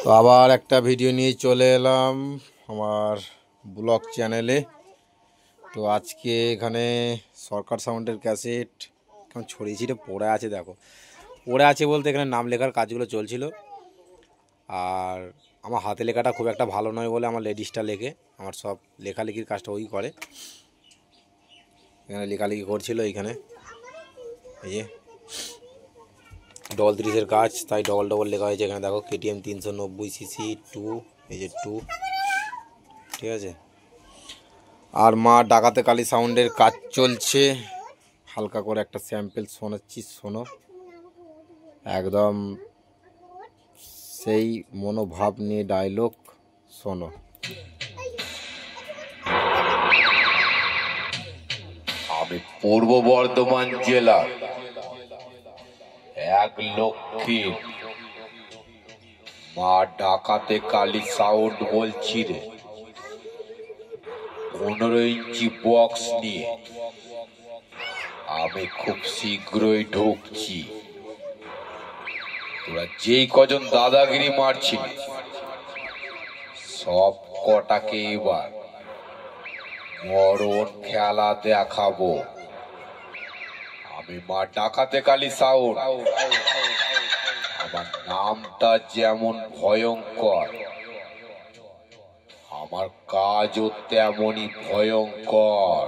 তো আবার একটা ভিডিও নিয়ে চলে এলাম আমার ব্লগ চ্যানেলে। তো আজকে এখানে সরকার সাউন্ডের ক্যাসেট এখন ছড়িয়ে ছিটে পড়ে আছে, দেখো পড়ে আছে বলতে এখানে নাম লেখার কাজগুলো চলছিল। আর আমার হাতে লেখাটা খুব একটা ভালো নয় বলে আমার লেডিসটা লেখে, আমার সব লেখালেখির কাজটা ওই করে। এখানে লেখালেখি করছিল, এইখানে এই যে ডবল 30-এর কাজ, তাই ডবল ডবল লেখা হয়েছে। এখানে দেখো KTM 390cc 2, এই যে 2, ঠিক আছে। আর মা ডাকাতে কালী সাউন্ডের কাজ চলছে, হালকা করে একটা স্যাম্পল শোনাচ্ছি, শোনো একদম সেই মনোভাব নিয়ে ডায়লগ শোনো। আমি পূর্ব বর্ধমান জেলা এক লক্ষ্মী মা ডাকাতে কালী সাউন্ড বলছি রে। 15 ইঞ্চি বক্স নিয়ে আমি খুব শীঘ্রই ঢুকছি। তোরা যেই কজন দাদাগিরি মারছিলি সব কটাকে এবার মরণ খেলা দেখাবো। আমি মা ডাকাতে কালী সাউন্ড, আমার নামটা যেমন ভয়ঙ্কর আমার কাজও তেমনই ভয়ঙ্কর।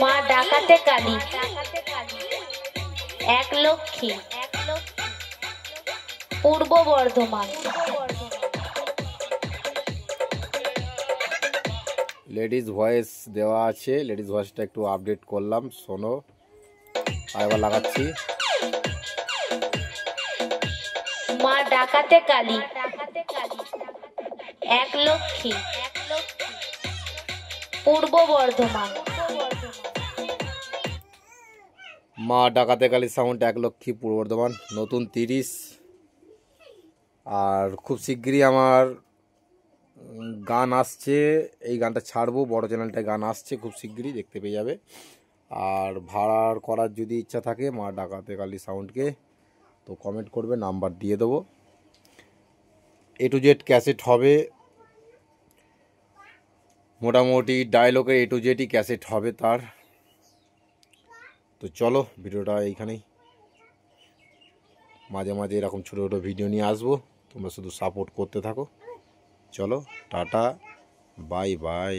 মা ডাকাতে কালী এক লক্ষ্মী পূর্ব বর্ধমান। লেডিস ভয়েস দেওয়া আছে, লেডিস ভয়েসটা একটু আপডেট করলাম, শোনো। আরেকবার লাগাচ্ছি। মা ডাকাতে কালী এক লক্ষ্মী পূর্ব বর্ধমান। মা ডাকাতে কালী সাউন্ড 1 লক্ষ্মী পূর্ব বর্ধমান, নতুন 30। আর খুব শিগগিরই আমার গান আসছে, এই গানটা ছাড়বো, বড় চ্যানেলটায় গান আসছে, খুব শিগগিরই দেখতে পেয়ে যাবে। আর ভাড়ার করার যদি ইচ্ছা থাকে মা ডাকাতে কালী সাউন্ডকে, তো কমেন্ট করবে, নাম্বার দিয়ে দেবো। A to Z ক্যাসেট হবে, মোটামুটি ডায়লগের A to Zই ক্যাসেট হবে তার। তো চলো ভিডিওটা এইখানেই, মাঝে মাঝে এরকম ছোটো ছোটো ভিডিও নিয়ে আসবো, তোমরা শুধু সাপোর্ট করতে থাকো। চলো টাটা, বাই বাই।